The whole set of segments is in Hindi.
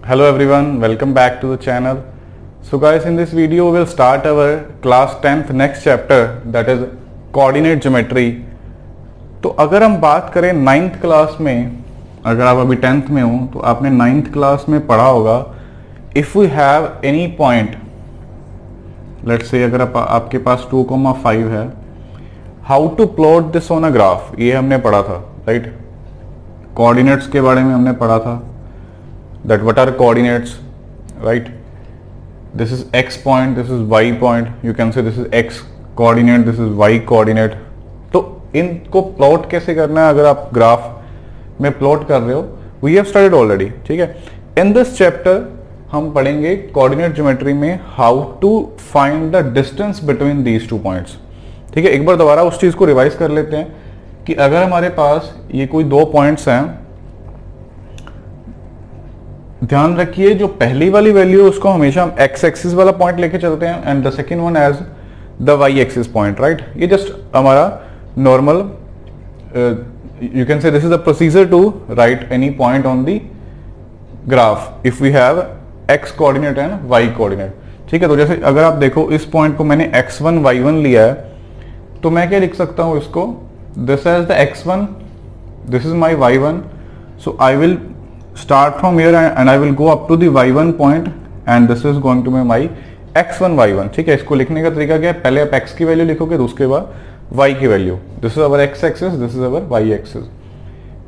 Hello everyone, welcome back to the channel. So guys, in this video we will start our class 10th next chapter, that is coordinate geometry. तो अगर हम बात करें 9th क्लास में, अगर आप अभी 10th में हो तो आपने 9th क्लास में पढ़ा होगा, if we have any point, let's say अगर आपके पास 2,5 है, how to plot this on a graph, ये हमने पढ़ा था, राइट? कोऑर्डिनेट्स के बारे में हमने पढ़ा था, that what are coordinates, right? This is x point, this is y point, you can say this is x coordinate, this is y coordinate. तो इनको प्लॉट कैसे करना है अगर आप ग्राफ में प्लॉट कर रहे हो, we have studied already, ठीक है? In this chapter हम पढ़ेंगे कोऑर्डिनेट ज्योमेट्री में how to find the distance between these two points. ठीक है, एक बार दोबारा उस चीज को रिवाइज कर लेते हैं कि अगर हमारे पास ये कोई दो पॉइंट्स हैं, ध्यान रखिए जो पहली वाली वैल्यू उसको हमेशा हम एक्स एक्सिस वाला पॉइंट लेके चलते हैं and the second one as the Y axis point, right? ये जस्ट हमारा normal, you can say this is the procedure to write any point on the graph if we have X coordinate and Y coordinate, ठीक है? तो जैसे अगर आप देखो इस पॉइंट को मैंने x1 y1 लिया है, तो मैं क्या लिख सकता हूं इसको, this is the x1, this is my y1, so I will start from here and I will go up to the y1 point and this is going to be my x1 y1, ठीक है? इसको लिखने का तरीका क्या है, पहले आप x की वैल्यू लिखोगे तो उसके बाद y की value, this is our x axis, this is our y axis.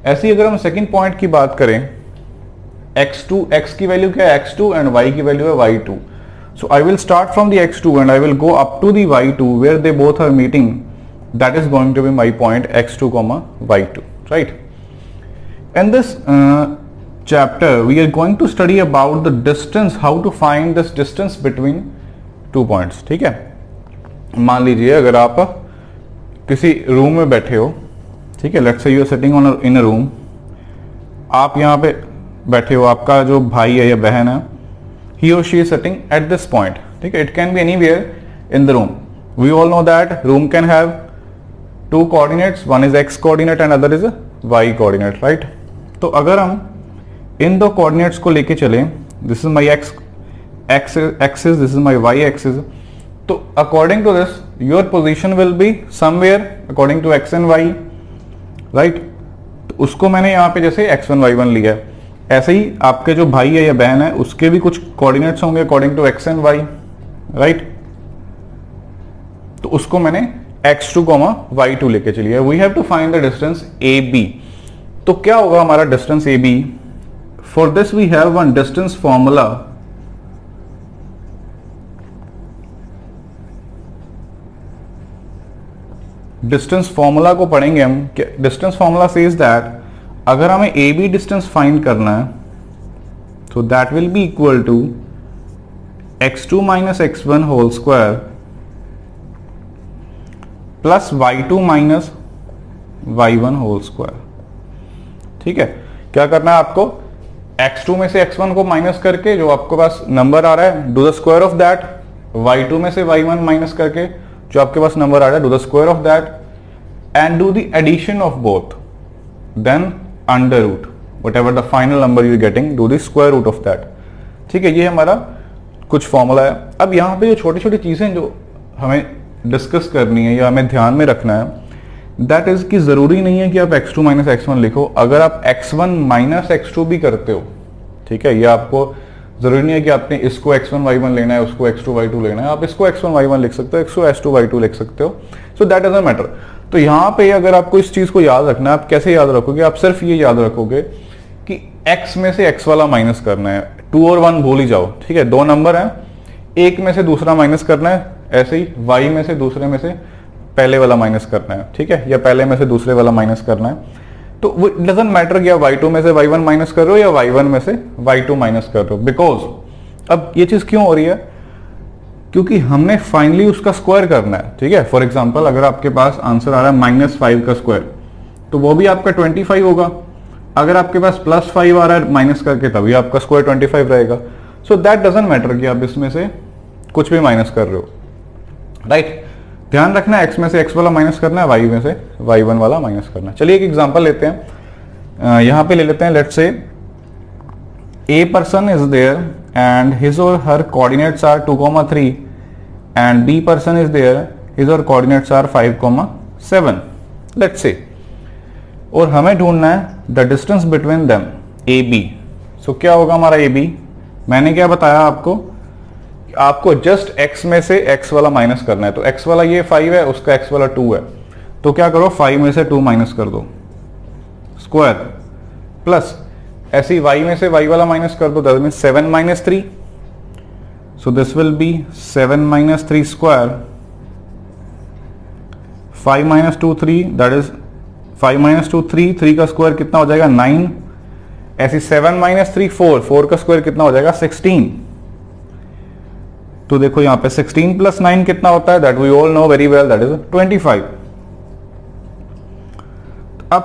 ऐसे ही अगर हम सेकंड पॉइंट की बात करें, x2, x की वैल्यू क्या है x2 एंड y की वैल्यू है y2, so I will start from the x2 and I will go up to the y2 where they both are meeting, that is going to be my point x2 comma y2, right? And this chapter we are going to study about the distance, how to find this distance between two points, ठीक है? मान लीजिए अगर आप किसी रूम में बैठे हो, ठीक है, let's say you are sitting on in a room, आप यहाँ पे बैठे हो, आपका जो भाई है या बहन है, he or she is sitting at this point, ठीक है? It can be anywhere in the room. We all know that room can have two coordinates, one is x coordinate and other is y coordinate, right? तो अगर हम इन दो कोऑर्डिनेट्स को लेके चले, this is my X axis, this is my Y axis, तो according to this your position will be somewhere according to X and Y, right? तो उसको मैंने यहाँ पे जैसे x1 y1 लिया है, ऐसे ही आपके जो भाई है या बहन है उसके भी कुछ कोऑर्डिनेट्स होंगे according to X and Y, right? तो उसको मैंने x2 y2 लेके चलिए. We have to find the distance AB. तो क्या होगा हमारा distance AB? For this we have one distance formula. Distance formula को पढ़ेंगे हम. डिस्टेंस फॉर्मूला सेज दैट अगर हमें AB डिस्टेंस फाइंड करना है तो that will be equal to x2 minus x1 whole square plus y2 minus y1 whole square, ठीक है? क्या करना है आपको, x2 में से x1 को माइनस करके जो आपके पास नंबर आ रहा है, do the square of that, y2 में से y1 माइनस करके जो आपके पास नंबर आ रहा है, do the square of that and do the addition of both, then under root whatever the final number you are getting, do the square root of that, ठीक है? ये हमारा कुछ फॉर्मूला है. अब यहाँ पे जो छोटी छोटी चीजें जो हमें डिस्कस करनी है या हमें ध्यान में रखना है, दैट इज कि जरूरी नहीं है कि आप x2 माइनस x1 लिखो. अगर आप x1 माइनस x2 भी करते हो, ठीक है, या आपको जरूरी नहीं है कि आपने इसको x1 y1 लेना है, उसको x2 y2 लेना है, आप इसको x1 y1 लिख सकते हो, इसको x2 y2 लिख सकते हो, सो दैट डजंट मैटर. तो यहाँ पे अगर आपको इस चीज को याद रखना है, आप कैसे याद रखोगे, आप सिर्फ ये याद रखोगे कि x में से x वाला माइनस करना है, 2 और 1 भूल ही जाओ, ठीक है? दो नंबर है, एक में से दूसरा माइनस करना है, ऐसे ही y में से दूसरे में से पहले वाला माइनस करना है, ठीक है? या पहले में से दूसरे वाला माइनस करना है. तो वो डजंट मैटर कि आप y2 में से y1 माइनस कर रहे हो या y1 में से y2 माइनस कर रहे हो, बिकॉज अब ये चीज क्यों हो रही है, क्योंकि हमने फाइनली उसका स्क्वायर करना है, ठीक है? फॉर एग्जाम्पल अगर आपके पास आंसर आ रहा है -5 का स्क्वायर, तो वो भी आपका 25 होगा. अगर आपके पास +5 आ रहा है माइनस करके, तभी आपका स्क्वायर 25 रहेगा. सो दैट डजंट मैटर कि आप इसमें से कुछ भी माइनस कर रहे हो, राइट? ध्यान रखना है x में से x वाला माइनस करना है, y में से y1 वाला माइनस करना है. चलिए एक एग्जांपल लेते हैं, यहाँ पे ले लेते हैं, let's say A person is there and his or her coordinates are 2,3 and B person is there, his or coordinates are 5,7, let's say. और हमें ढूंढना है the distance between them A B. So क्या होगा हमारा ए बी? मैंने क्या बताया आपको जस्ट x में से x वाला माइनस करना है. तो x वाला ये 5 है, उसका x वाला 2 है. तो क्या करो, 5 में से 2 माइनस कर दो स्क्वायर, प्लस ऐसी y में से y वाला माइनस कर दो, that means 7 minus 3. So this will be 7 minus 3 square. 5 minus 2 3, that is 5 minus 2 3, 3 का स्क्वायर कितना हो जाएगा 9. ऐसी 7 माइनस 3 4, 4 का स्क्वायर कितना हो जाएगा 16. तो देखो यहां पे 16 प्लस 9 कितना होता है, that we all know very well, that is 25. अब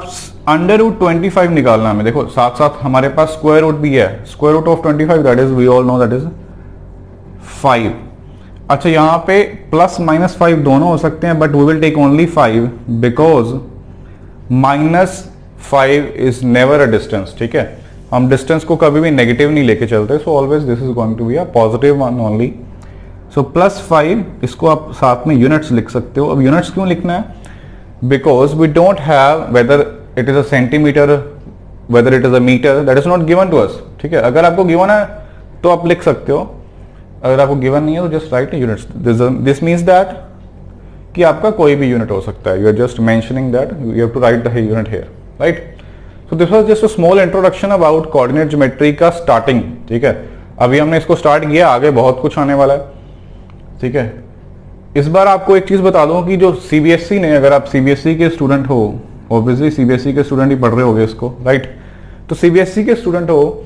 अंडर रूट 25 निकालना हमें. देखो साथ साथ हमारे पास स्क्वायर रूट भी है. Square root of 25 that is we all know that is 5. अच्छा यहां पे प्लस माइनस 5 दोनों हो सकते हैं, but we will take only 5 because -5 is never a distance. ठीक है, हम डिस्टेंस को कभी भी नेगेटिव नहीं लेके चलते. So always this is going to be a positive one only. So +5, इसको आप साथ में यूनिट्स लिख सकते हो. अब यूनिट्स क्यों लिखना है? Because we don't have whether it is a centimetre, whether it is a metre, that is not given to us. ठीक है, अगर आपको गिवन है तो आप लिख सकते हो, अगर आपको गिवन नहीं है तो just write units. This means that कि आपका कोई भी यूनिट हो सकता है. You are just mentioning that you have to write the unit here, right. So this was just a small introduction about coordinate geometry का स्टार्टिंग. ठीक है, अभी हमने इसको स्टार्ट किया, आगे बहुत कुछ आने वाला है. ठीक है, इस बार आपको एक चीज बता दूं कि जो सीबीएसई ने, अगर आप सीबीएसई के स्टूडेंट हो, ऑब्वियसली सीबीएसई के स्टूडेंट ही पढ़ रहे होगे इसको, राइट. तो सीबीएसई के स्टूडेंट हो,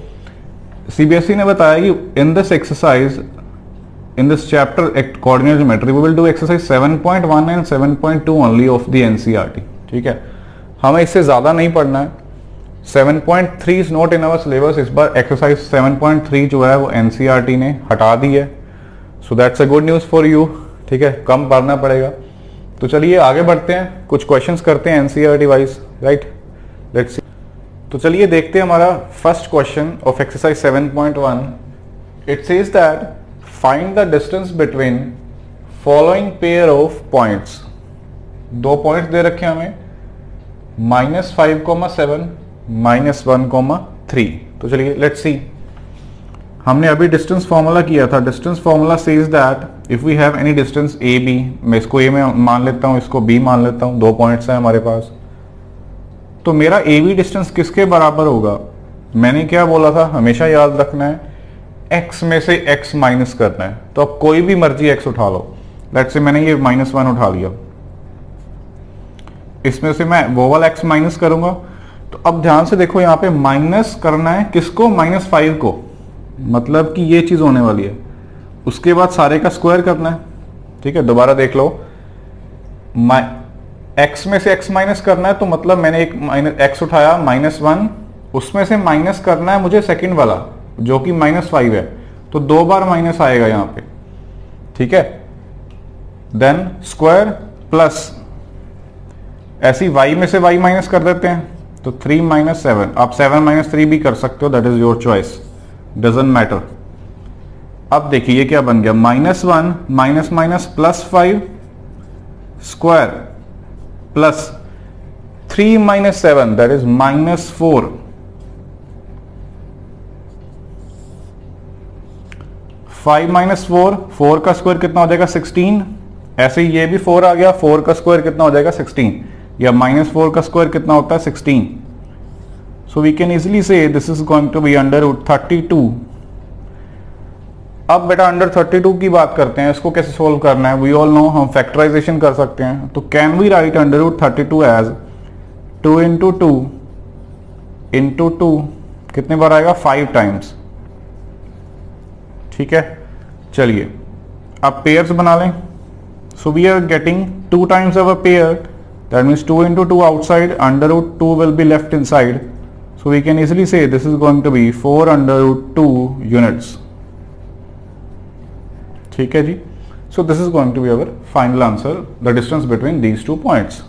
सीबीएसई ने बताया कि in this exercise, in this chapter coordinate geometry we will do exercise 7.1 and 7.2 only of the NCERT. ठीक है, हमें इससे ज्यादा नहीं पढ़ना है. 7.3 is not in our syllabus. इस बार एक्सरसाइज 7.3 जो है वो NCERT ने हटा दी है. so that's a good news for you. ठीक है, कम पढ़ना पड़ेगा. तो चलिए आगे बढ़ते हैं, कुछ क्वेश्चंस करते हैं NCERT wise, right. Let's see. तो चलिए देखते हैं हमारा first question of exercise 7.1. It says that find the distance between following pair of points. दो पॉइंट्स दे रखे हमें, -5,7 -1,3. तो चलिए लेट्स सी. हमने अभी डिस्टेंस फॉर्मूला किया था. Distance formula says that if we have any distance A B, मैं इसको ए में मान लेता हूं, इसको बी मान लेता हूं, दो पॉइंट्स हैं हमारे पास. तो मेरा ए बी डिस्टेंस किसके बराबर होगा? मैंने क्या बोला था, हमेशा याद रखना है x में से x माइनस करना है. तो अब कोई भी मर्जी x उठा लो. लेट्स से मैंने ये -1 उठा लिया, इसमें से मैं वो वाला x माइनस करूंगा. तो अब ध्यान से देखो, यहां पे माइनस करना है किसको? -5 को. मतलब कि ये चीज होने वाली है. उसके बाद सारे का स्क्वायर करना है. ठीक है, दोबारा देख लो, x में से x माइनस करना है. तो मतलब मैंने एक x उठाया -1, उसमें से माइनस करना है मुझे सेकंड वाला जो कि -5 है. तो 2 बार माइनस आएगा यहां पे. ठीक है, देन स्क्वायर प्लस ऐसी y में से y माइनस कर देते हैं. तो 3 - 7. आप 7 - 3 भी कर सकते हो, that is your choice, doesn't matter. अब देखिए ये क्या बन गया, -1 minus +5 square plus 3 - 7 that is -4. 5 - 4, 4 का स्क्वायर कितना हो जाएगा 16. ऐसे ही ये भी 4 आ गया, 4 का स्क्वायर कितना हो जाएगा 16, या -4 का स्क्वायर कितना होता है 16. सो वी कैन इजिली से this is going to be √32. अब बेटा √32 की बात करते हैं, इसको कैसे सोल्व करना है? वी ऑल नो हम फैक्टराइजेशन कर सकते हैं. तो कैन वी राइट √32 एज 2 × 2 × 2, कितने बार आएगा? 5 टाइम्स. ठीक है, चलिए अब पेयर्स बना लें. So we are getting 2 times of a pair, that means 2 × 2 outside, √2 will be left inside. So we can easily से this is going to be 4 √2 units. ठीक है जी. So this is going to be our final answer, the distance between these 2 points.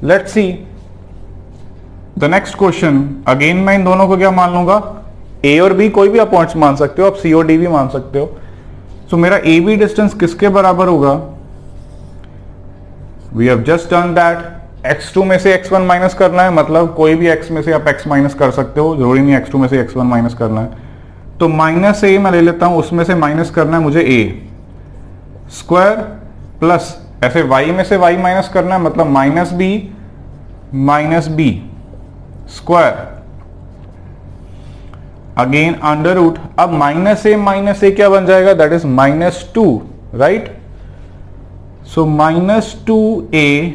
Let's see the next question. Again मैं इन दोनों को क्या मान लूंगा? ए और बी कोई भी आप पॉइंट्स मान सकते हो, आप सी और डी भी मान सकते हो। सो मेरा ए बी डिस्टेंस किसके बराबर होगा? We have just done that, x2 में से x1 माइनस करना है, मतलब कोई भी x में से आप x माइनस कर सकते हो, जरूरी नहीं x2 में से x1 माइनस करना है। तो माइनस ए मैं ले लेता हूं, उसमें से माइनस करना है मुझे a स्क्वायर प्लस ऐसे y में से y माइनस करना है, मतलब minus b square again under root. अब माइनस ए क्या बन जाएगा? That is -2, right? So -2a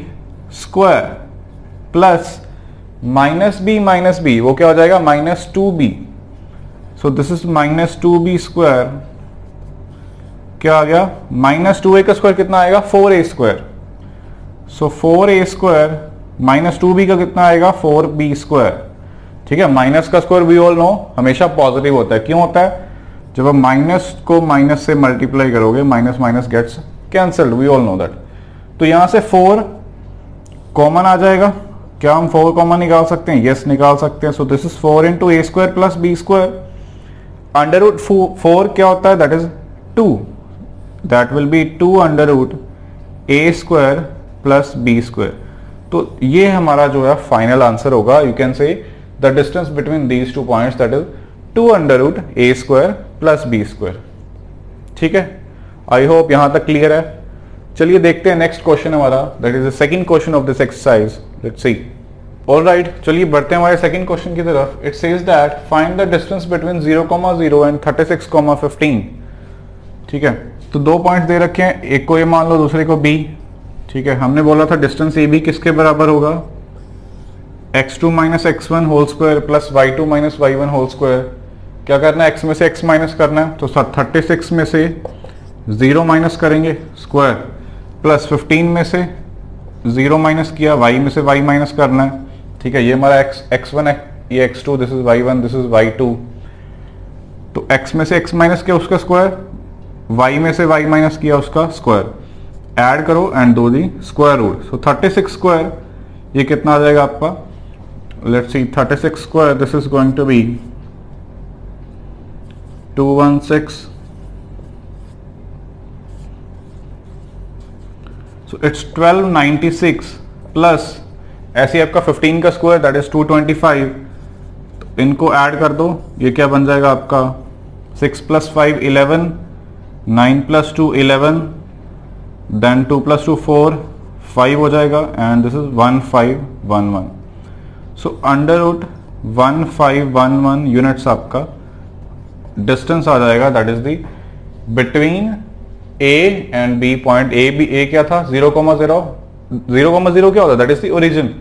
square plus minus B वो क्या हो जाएगा? -2b। So this is -2b square, क्या आ गया? -2a का स्क्वायर कितना आएगा? 4a square. सो 4a स्क्वायर -2b का कितना आएगा? 4b square. ठीक है, माइनस का स्क्वायर वी ऑल नो हमेशा पॉजिटिव होता है। क्यों होता है? जब आप माइनस को माइनस से मल्टीप्लाई करोगे, minus minus gets cancelled, we all know that. तो यहां से 4 कॉमन आ जाएगा। क्या हम 4 कॉमन निकाल सकते हैं? यस, निकाल सकते हैं। So this is 4 into A square plus B square. Under root 4 क्या होता है? That is 2, that will be 2 under root A square plus B square. तो ये हमारा जो है फाइनल आंसर होगा। You can say the distance between these 2 points that is 2 under root A square plus B square. ठीक है, आई होप यहां तक क्लियर है। चलिए देखते हैं नेक्स्ट क्वेश्चन हमारा, that is the second question of this exercise. Let's see. Alright, चलिए बढ़ते हैं हमारे सेकंड क्वेश्चन की तरफ। It says that find the distance between 0,0 and 36,15। ठीक है, तो 2 पॉइंट्स दे रखे हैं, एक को ए मान लो, दूसरे को बी। ठीक है, हमने बोला था डिस्टेंस ए बी किसके बराबर होगा? x2 minus x1 whole square plus y2 minus y1 whole square. क्या करना है? x में से x माइनस करना है, तो 36 में से 0 माइनस करेंगे स्क्वायर, प्लस 15 में से 0 माइनस किया, y में से y माइनस करना है। ठीक है, ये हमारा x1 है, ये x2, this is y1, this is y2। तो x में से x माइनस किया उसका स्क्वायर, y में से y माइनस किया उसका स्क्वायर, ऐड करो and do the square root. So 36 square ये कितना आ जाएगा आपका? Let's see, 36 square this is going to be 216। So it's 1296 plus ऐसे आपका 15 का स्क्वायर दैट इज 225। तो इनको ऐड कर दो, ये क्या बन जाएगा आपका? 6 + 5 11, 9 + 2 11, देन 2 + 2 4, 5 हो जाएगा and this is 1511। So under root 1511 units आपका डिस्टेंस आ जाएगा, that is the between A and B point. A क्या था? 0,0 क्या होता है? That is the origin,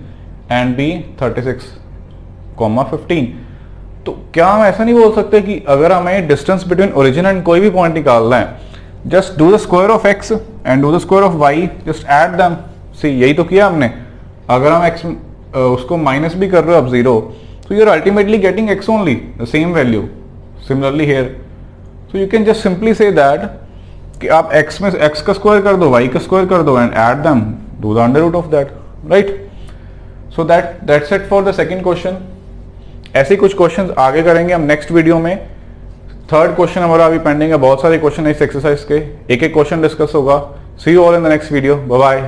and B 36,15। तो क्या हम ऐसा नहीं बोल सकते कि अगर हमें डिस्टेंस बिटवीन ओरिजिन एंड कोई भी पॉइंट निकालना है, just do the square of x and do the square of y, just add them. See, यही तो किया हमने। अगर हम x उसको माइनस भी कर रहे हो आप 0, so you're ultimately getting x only, the same value. Similarly here, so you can just simply say that कि आप x में x का स्क्वायर कर दो, y का स्क्वायर कर दो and add them, do the under root of that, right? So that's it for the second question. ऐसे कुछ क्वेश्चंस आगे करेंगे हम नेक्स्ट वीडियो में। थर्ड क्वेश्चन हमारा अभी पेंडिंग है, बहुत सारे क्वेश्चन है इस एक्सरसाइज के, एक एक क्वेश्चन डिस्कस होगा। See you all in the next video, bye bye.